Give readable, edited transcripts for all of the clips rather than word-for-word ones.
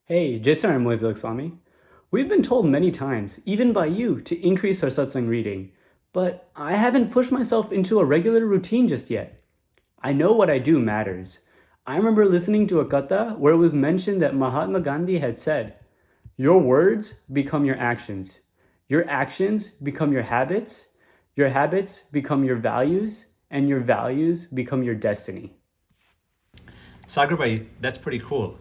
Hey, Jason with Swami. We've been told many times, even by you, to increase our satsang reading, but I haven't pushed myself into a regular routine just yet. I know what I do matters. I remember listening to a katha where it was mentioned that Mahatma Gandhi had said, "Your words become your actions become your habits become your values, and your values become your destiny." Sagarbai, that's pretty cool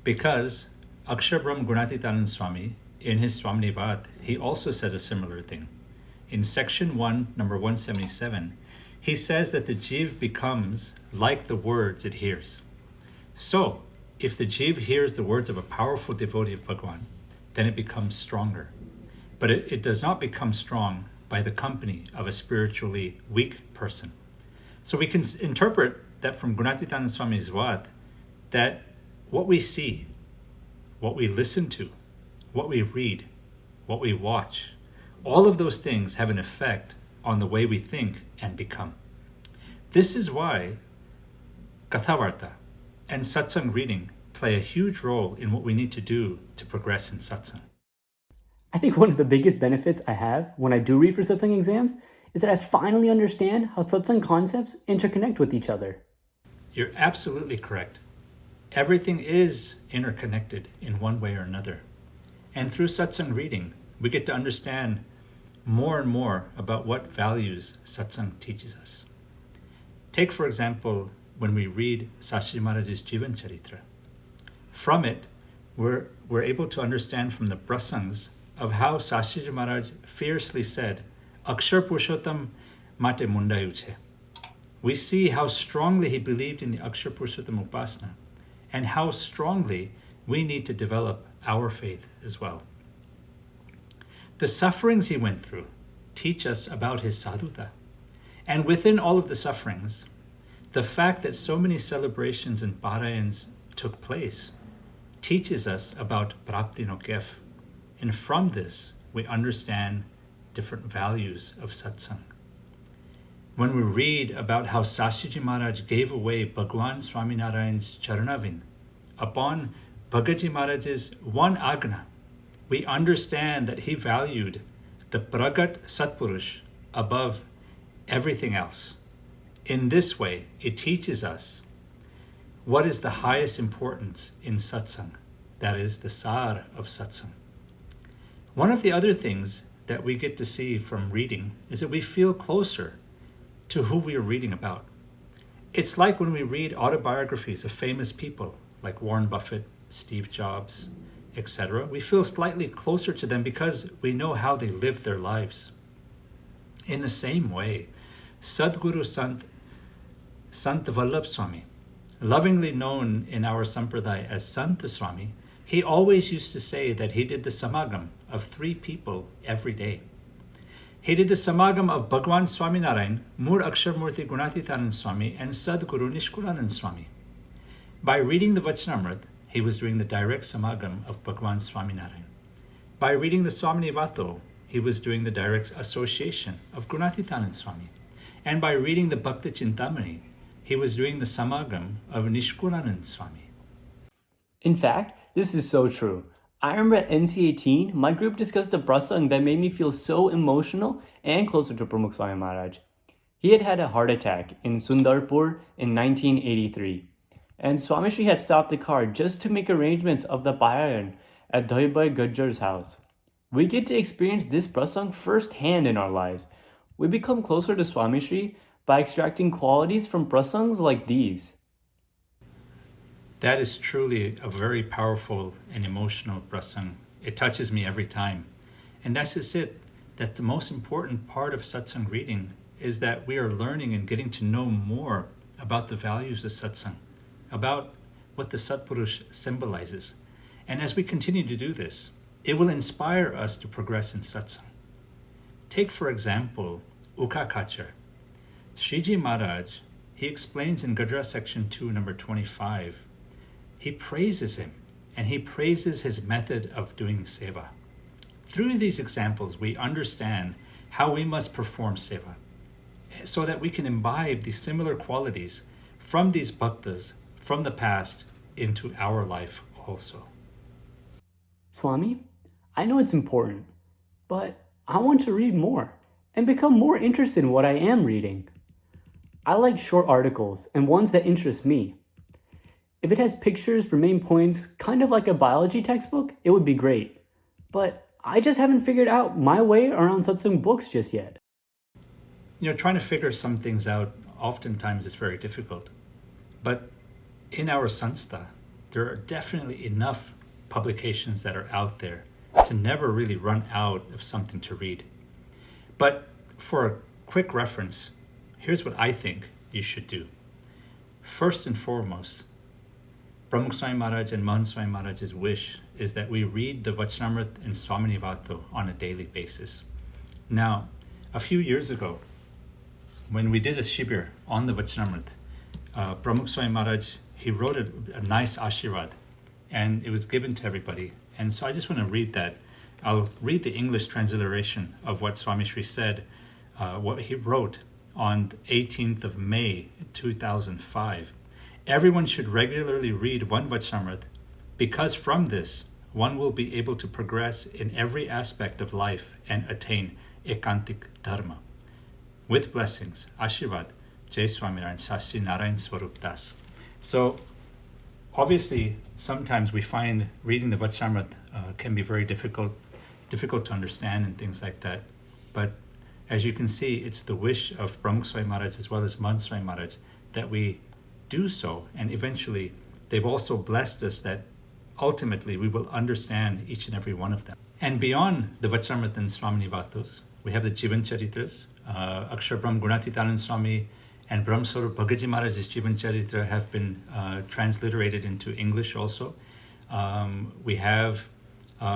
because Aksharam Gunatitanand Swami, in his Swamnivat, he also says a similar thing. In section 1, number 177, he says that the jiv becomes like the words it hears. So, if the jiv hears the words of a powerful devotee of Bhagwan, then it becomes stronger. But it does not become strong by the company of a spiritually weak person. So we can interpret that from Gunatitanand Swami's Vat, that what we see, what we listen to, what we read, what we watch, all of those things have an effect on the way we think and become. This is why Kathavarta and Satsang reading play a huge role in what we need to do to progress in Satsang. I think one of the biggest benefits I have when I do read for satsang exams is that I finally understand how satsang concepts interconnect with each other. You're absolutely correct. Everything is interconnected in one way or another. And through satsang reading, we get to understand more and more about what values satsang teaches us. Take, for example, when we read Sashiji Maharaj's Jivan Charitra. From it, we're able to understand from the prasangs of how Sashiji Maharaj fiercely said, "Akshar Purushottam mate mundayuche." We see how strongly he believed in the Akshar Purushottam Upasana, and how strongly we need to develop our faith as well. The sufferings he went through teach us about his sadhuta. And within all of the sufferings, the fact that so many celebrations and parayans took place teaches us about prapti no kef. And from this, we understand different values of satsang. When we read about how Sashiji Maharaj gave away Bhagwan Swaminarayan's Charanavind upon Bhagaji Maharaj's one agna, we understand that he valued the Pragat Satpurush above everything else. In this way, it teaches us what is the highest importance in satsang, that is the sar of satsang. One of the other things that we get to see from reading is that we feel closer to who we are reading about. It's like when we read autobiographies of famous people like Warren Buffett, Steve Jobs, etc. We feel slightly closer to them because we know how they lived their lives. In the same way, Sadguru Sant Vallabh Swami, lovingly known in our sampradaya as Sant Swami, he always used to say that he did the samagam of 3 people every day. He did the samagam of Bhagwan Swaminarayan, Mur Aksharmurti Gunatitanand Swami, and Sadguru Nishkulanand Swami. By reading the Vachanamrit, he was doing the direct samagam of Bhagwan Swaminarayan. By reading the Swamnivato, he was doing the direct association of Gunatitanand Swami. And by reading the Bhakti Chintamani, he was doing the samagam of Nishkulanand Swami. In fact, this is so true. I remember at NC18, my group discussed a prasang that made me feel so emotional and closer to Pramukh Swami Maharaj. He had had a heart attack in Sundarpur in 1983, and Swami Shri had stopped the car just to make arrangements of the Parayan at Dhaibai Gajjar's house. We get to experience this prasang firsthand in our lives. We become closer to Swami Shri by extracting qualities from prasangs like these. That is truly a very powerful and emotional prasang. It touches me every time. And that's just it. That the most important part of satsang reading is that we are learning and getting to know more about the values of satsang, about what the Satpurush symbolizes. And as we continue to do this, it will inspire us to progress in satsang. Take, for example, Ukakachar. Sriji Maharaj, he explains in Gadra section 2, number 25, he praises him and he praises his method of doing seva. Through these examples, we understand how we must perform seva so that we can imbibe these similar qualities from these bhaktas from the past into our life also. Swami, I know it's important, but I want to read more and become more interested in what I am reading. I like short articles and ones that interest me. If it has pictures for main points, kind of like a biology textbook, it would be great. But I just haven't figured out my way around satsang books just yet. Trying to figure some things out oftentimes is very difficult. But in our sanstha, there are definitely enough publications that are out there to never really run out of something to read. But for a quick reference, here's what I think you should do. First and foremost, Pramukh Swami Maharaj and Mahant Swami Maharaj's wish is that we read the Vachanamrit and Swaminivato on a daily basis. Now, a few years ago, when we did a shibir on the Vachanamrit, Pramukh Swami Maharaj, he wrote a nice ashirvad, and it was given to everybody. And so I just want to read that. I'll read the English transliteration of what Swami Shri said, what he wrote on the 18th of May, 2005. Everyone should regularly read one Vachanamrit because from this, one will be able to progress in every aspect of life and attain ekantik dharma. With blessings, Ashirvad, Jai Swaminarayan, Shastri Narayan Swarup Das. So, obviously, sometimes we find reading the Vachanamrit can be very difficult to understand and things like that. But as you can see, it's the wish of Pramukh Swami Maharaj as well as Mahant Swami Maharaj that we do so, and eventually they've also blessed us that ultimately we will understand each and every one of them. And beyond the Vachanamrit and Swaminivatos, we have the Jivan Charitras. Akshar Brahm Gunatitanand Swami and Brahm Swarup Bhagaji Maharaj's Jivan Charitra have been transliterated into English also. We have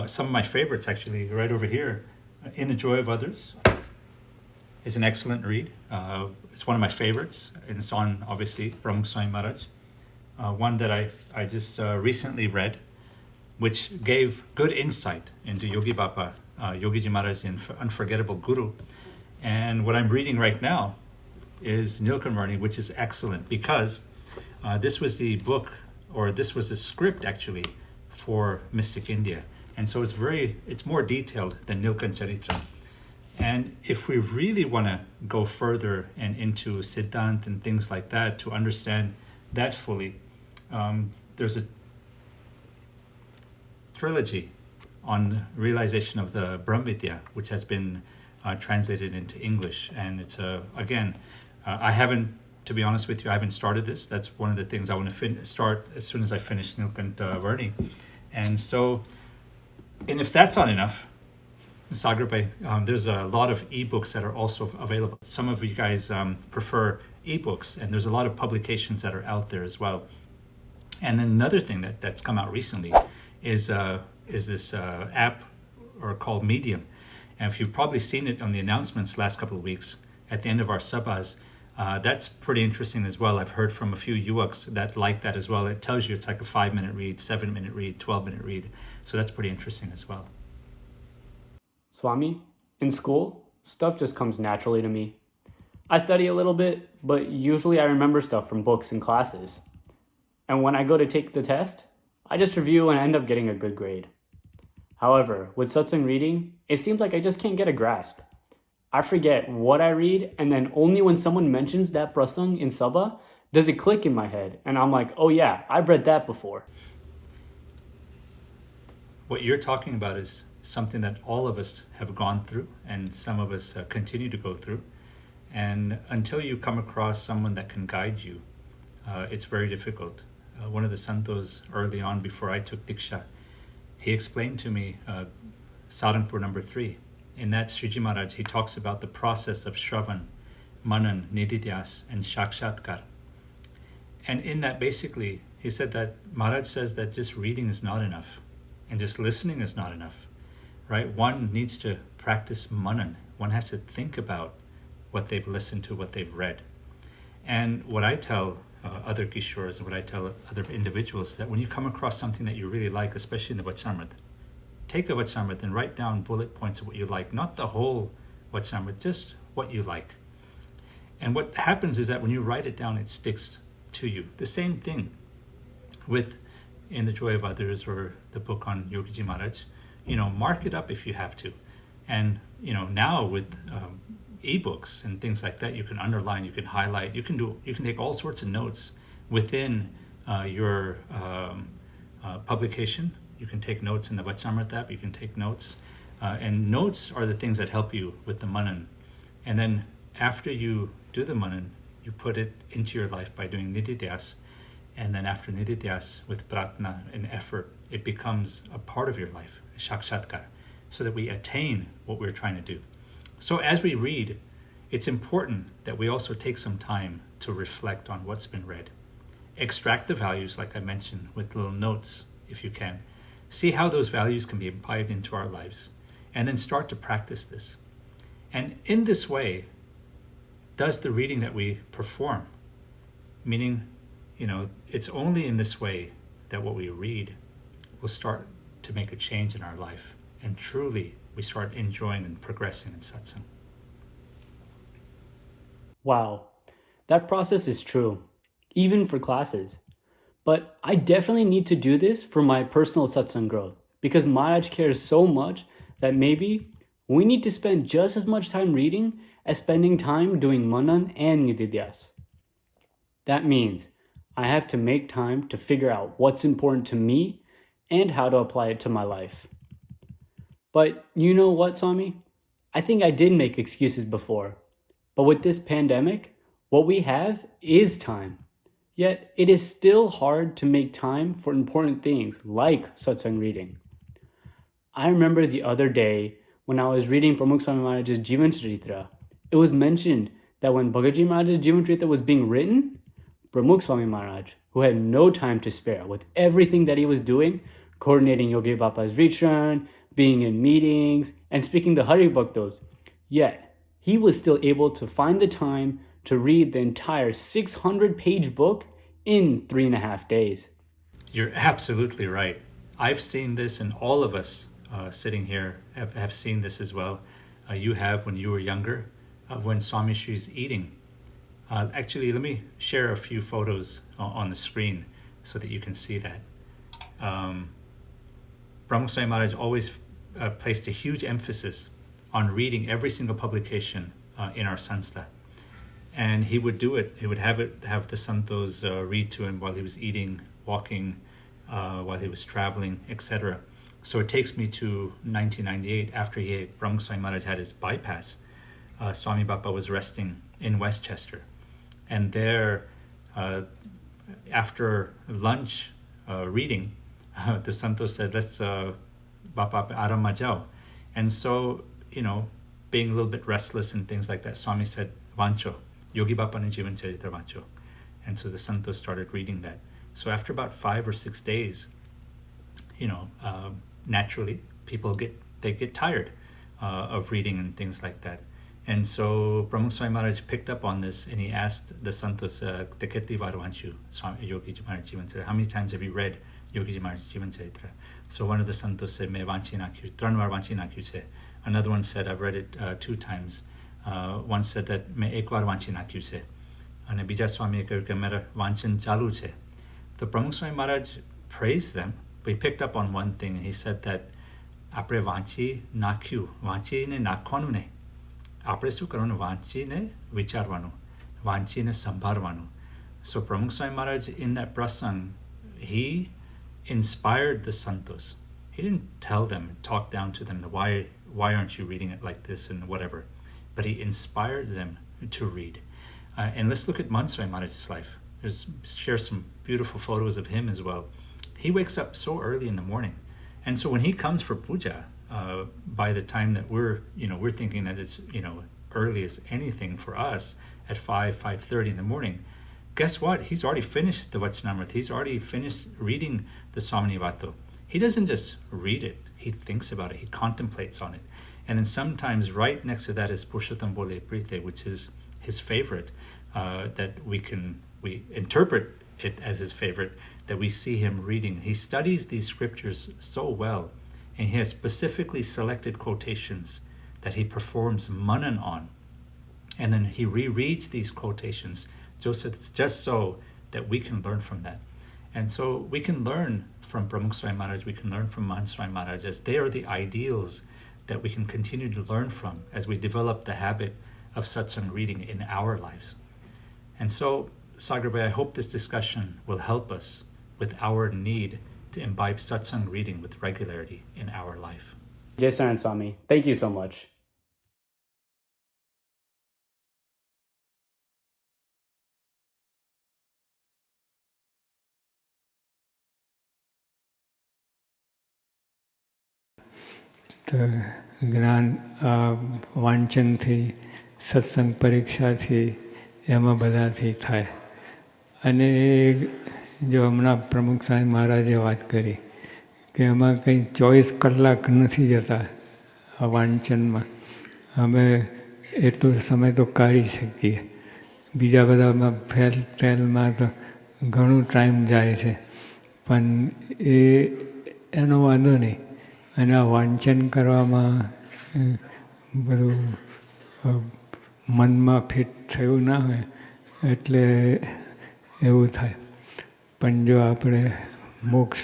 some of my favorites actually right over here. In the Joy of Others is an excellent read. It's one of my favorites, and it's on, obviously, Pramukh Swami Maharaj. One that I just recently read, which gave good insight into Yogi Baba, Yogiji Maharaj, the unforgettable guru. And what I'm reading right now is Nilkamarni, which is excellent because this was the book, or this was the script actually for Mystic India. And so it's more detailed than Nilkan Charitra. And if we really want to go further and into Siddhant and things like that to understand that fully, there's a trilogy on realization of the Brahmvidya, which has been translated into English. And it's, again, I haven't, to be honest with you, I haven't started this. That's one of the things I want to start as soon as I finish Nilkant Varni. And so, and if that's not enough, Sagar Bhai, there's a lot of ebooks that are also available. Some of you guys prefer ebooks, and there's a lot of publications that are out there as well. And then another thing that's come out recently is this app or called Medium. And if you've probably seen it on the announcements last couple of weeks at the end of our sabhas, that's pretty interesting as well. I've heard from a few yuaks that like that as well. It tells you it's like a 5-minute read, 7-minute read, 12-minute read. So that's pretty interesting as well. Swami, in school, stuff just comes naturally to me. I study a little bit, but usually I remember stuff from books and classes. And when I go to take the test, I just review and end up getting a good grade. However, with satsang reading, it seems like I just can't get a grasp. I forget what I read, and then only when someone mentions that prasang in Sabha does it click in my head, and I'm like, oh yeah, I've read that before. What you're talking about is something that all of us have gone through, and some of us continue to go through. And until you come across someone that can guide you, it's very difficult. one of the santos early on before I took Diksha, he explained to me Sarangpur number 3. In that, Sriji Maharaj, he talks about the process of Shravan, Manan, Nididhyas, and Shakshatkar. And in that, basically, he said that Maharaj says that just reading is not enough, and just listening is not enough, right? One needs to practice Manan. One has to think about what they've listened to, what they've read. And what I tell other Kishores and what I tell other individuals is that when you come across something that you really like, especially in the Vachamrit, take a Vachamrit and write down bullet points of what you like, not the whole Vachamrit, just what you like. And what happens is that when you write it down, it sticks to you. The same thing with In the Joy of Others or the book on Yogiji Maharaj. Mark it up if you have to. And now with ebooks and things like that, you can underline, you can highlight, you can take all sorts of notes within your publication. You can take notes in the Vachamrit app, you can take notes. And notes are the things that help you with the Manan. And then after you do the Manan, you put it into your life by doing Nididhyas. And then after Nididhyas, with Pratna and effort, it becomes a part of your life, Shakshatkar, so that we attain what we're trying to do. So as we read, it's important that we also take some time to reflect on what's been read. Extract the values, like I mentioned, with little notes, if you can. See how those values can be applied into our lives, and then start to practice this. And in this way, does the reading that we perform, meaning, it's only in this way that what we read will start to make a change in our life, and truly we start enjoying and progressing in satsang. Wow, that process is true, even for classes. But I definitely need to do this for my personal satsang growth because Maharaj cares so much that maybe we need to spend just as much time reading as spending time doing Manan and Nididhyas. That means I have to make time to figure out what's important to me and how to apply it to my life. But you know what, Swami? I think I did make excuses before. But with this pandemic, what we have is time. Yet it is still hard to make time for important things like satsang reading. I remember the other day when I was reading Pramukh Swami Maharaj's Jivan Charitra, it was mentioned that when Bhagavad Maharaj's Jivan Charitra was being written, Pramukh Swami Maharaj, who had no time to spare with everything that he was doing, coordinating Yogi Bapa's return, being in meetings, and speaking to Hari Bhaktos, yet he was still able to find the time to read the entire 600-page book in 3.5 days. You're absolutely right. I've seen this, and all of us sitting here have seen this as well. You have when you were younger, when Swami Shri's eating. Actually, let me share a few photos on the screen so that you can see that. Pramukh Swami Maharaj always placed a huge emphasis on reading every single publication in our sanstha. And he would do it. He would have the santos read to him while he was eating, walking, while he was traveling, etc. So it takes me to 1998, after Pramukh Swami Maharaj had his bypass. Swami Bapa was resting in Westchester. And there, after lunch reading, the santos said, let's Bapa aram majao. And so, being a little bit restless and things like that, Swami said, Vancho, Yogi Bapa ne Jivan Charitra Vancho. And so the santos started reading that. So after about 5 or 6 days, naturally, people get tired of reading and things like that. And so Pramukh Swami Maharaj picked up on this, and he asked the santos, Teketi Varvanchu, Yogi Maharaj Jivan Charitra, how many times have you read Yogi Maharaj Jivan Charitra? So one of the santos said, Me vanchi nakyu, Tranvar vanchi nakyu che. Another one said, I've read it 2 times. One said that Me ekvar vanchi nakyu che. And Bija Swami કહ્યું કે મેરા વાંચન ચાલુ છે. The Pramukh Swami Maharaj praised them, but he picked up on one thing, and he said that આપણે વાંચી નાખ્યું, વાંચીને નાખવાનું નહીં. આપણે શું કરવાનું? વાંચીને વિચારવાનું, વાંચીને સંભાળવાનું. So Pramukh Swami Maharaj, in that prasang, he inspired the santos. He didn't tell them, talk down to them, why aren't you reading it like this and whatever, but he inspired them to read. And let's look at Man Swami Maharaj's life. share some beautiful photos of him as well. He wakes up so early in the morning, and so when he comes for puja, by the time that we're thinking that it's early as anything for us at 5:30 in the morning, guess what? He's already finished the Vachanamrit. He's already finished reading the Samanivato. He doesn't just read it, he thinks about it, he contemplates on it. And then sometimes right next to that is Purushottam Bole Prite, which is his favorite, that we interpret it as his favorite, that we see him reading. He studies these scriptures so well, and he has specifically selected quotations that he performs manan on. And then he rereads these quotations just so that we can learn from that. And so we can learn from Pramukh Swami Maharaj, we can learn from Mahant Swami Maharaj, as they are the ideals that we can continue to learn from as we develop the habit of satsang reading in our lives. And so, Sagar Bhai, I hope this discussion will help us with our need to imbibe satsang reading with regularity in our life. Jai Saran Swami, thank you so much. તો જ્ઞાન વાંચનથી, સત્સંગ પરીક્ષાથી, એમાં બધાથી થાય. અને જો હમણાં પ્રમુખ સ્વામી મહારાજે વાત કરી કે એમાં કંઈ 24 કલાક નથી જતા આ વાંચનમાં. અમે એટલો સમય તો કાઢી શકીએ, બીજા બધામાં ફેલમાં તો ઘણું ટાઈમ જાય છે, પણ એનો વાંધો નહીં. અને આ વાંચન કરવામાં બધું મનમાં ફિટ થયું ના હોય એટલે એવું થાય. પણ જો આપણે મોક્ષ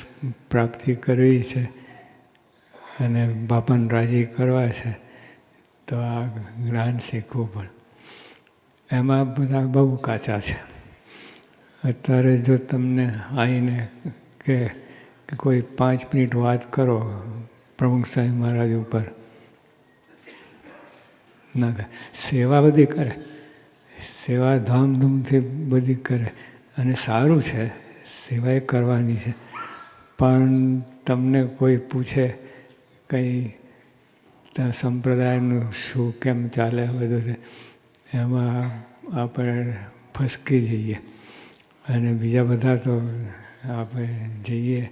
પ્રાપ્તિ કરવી છે અને બાપાને રાજી કરવા છે તો આ જ્ઞાન શીખવું પડે. એમાં બધા બહુ કાચા છે. અત્યારે જો તમને આવીને કે કોઈ 5 મિનિટ વાત કરો પ્રમુખ સ્વામી મહારાજ ઉપર, ના થાય. સેવા બધી કરે, સેવા ધામધૂમથી બધી કરે અને સારું છે, સેવા એ કરવાની છે. પણ તમને કોઈ પૂછે કંઈ સંપ્રદાયનું શું કેમ ચાલે બધું છે, એમાં આપણે ફસકી જઈએ. અને બીજા બધા તો આપણે જઈએ,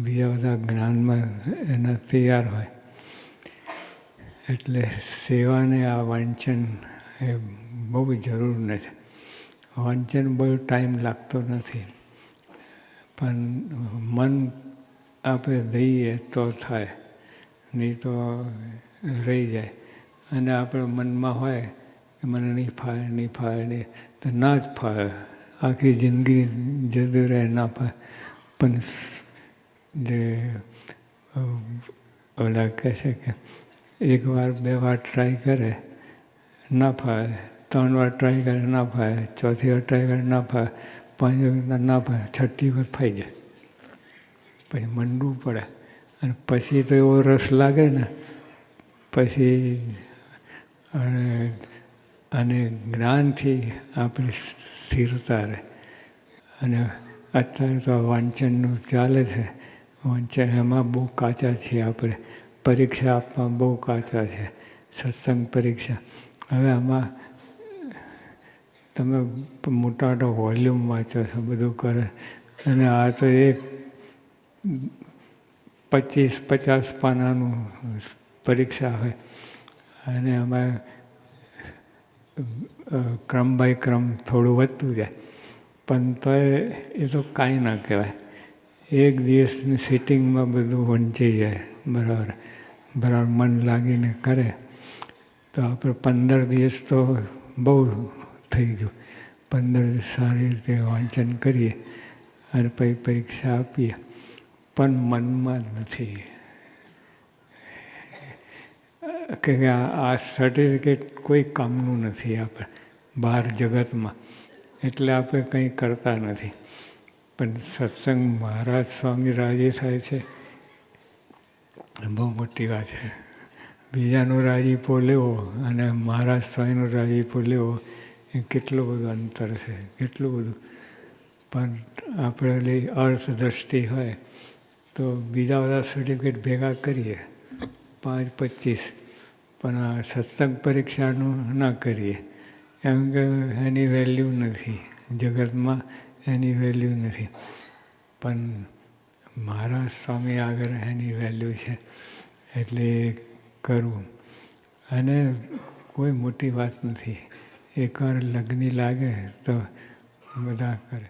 બીજા બધા જ્ઞાનમાં એના તૈયાર હોય. એટલે સેવાને આ વાંચન એ બહુ જરૂર નથી. વાંચન બહુ ટાઈમ લાગતો નથી, પણ મન આપણે દઈએ તો થાય, નહીં તો રહી જાય. અને આપણે મનમાં હોય કે મને નહીં ફાવે નહીં, તો ના જ ફાવે, આખી જિંદગી જતું રહે, ના ફાવે. પણ જે ઓલા કહે છે કે 1 વાર 2 વાર ટ્રાય કરે ના ફાવે, 3 વાર ટ્રાય કરે ના ફાવે, 4થી વાર ટ્રાય કરે ના ફાવે, 5 વાર ના ફાવે, 6ઠી વાર ફાઈ જાય. પછી મંડવું પડે. અને પછી તો એવો રસ લાગે ને પછી. અને જ્ઞાનથી આપણી સ્થિરતા રહે. અને અત્યારે તો વાંચનનું ચાલે છે. વાંચન એમાં બહુ કાચા છીએ આપણે. પરીક્ષા આપવા બહુ કાચા છે, સત્સંગ પરીક્ષા. હવે આમાં તમે મોટા મોટા વોલ્યુમ વાંચો છો, બધું કરે. અને આ તો એક 25-50 પાનાનું પરીક્ષા હોય. અને આમાં ક્રમ બાય ક્રમ થોડું વધતું જાય. પણ તો એ તો કાંઈ ના કહેવાય. એક દિવસની સિટિંગમાં બધું વંચાઈ જાય. બરાબર મન લાગીને કરે તો આપણે 15 દિવસ તો બહુ થઈ ગયું. 15 દિવસ સારી રીતે વાંચન કરીએ અને પછી પરીક્ષા આપીએ, પણ મનમાં જ નથી. કે આ સર્ટિફિકેટ કોઈ કામનું નથી આપણે બહાર જગતમાં, એટલે આપણે કંઈ કરતા નથી. પણ સત્સંગ મહારાજ સ્વામી રાજી થાય છે, બહુ મોટી વાત છે. બીજાનો રાજીપો લેવો અને મહારાજ સ્વામીનો રાજીપો લેવો એ કેટલું બધું અંતર છે, કેટલું બધું. પણ આપણે અર્થદ્રષ્ટિ હોય તો બીજા બધા સર્ટિફિકેટ ભેગા કરીએ 5-25, પણ આ સત્સંગ પરીક્ષાનું ના કરીએ, કેમ કે એની વેલ્યુ નથી, જગતમાં એની વેલ્યુ નથી. પણ મારા સ્વામી આગળ એની વેલ્યુ છે, એટલે કરવું. અને કોઈ મોટી વાત નથી. એકવાર લગ્ન લાગે તો બધા કરે.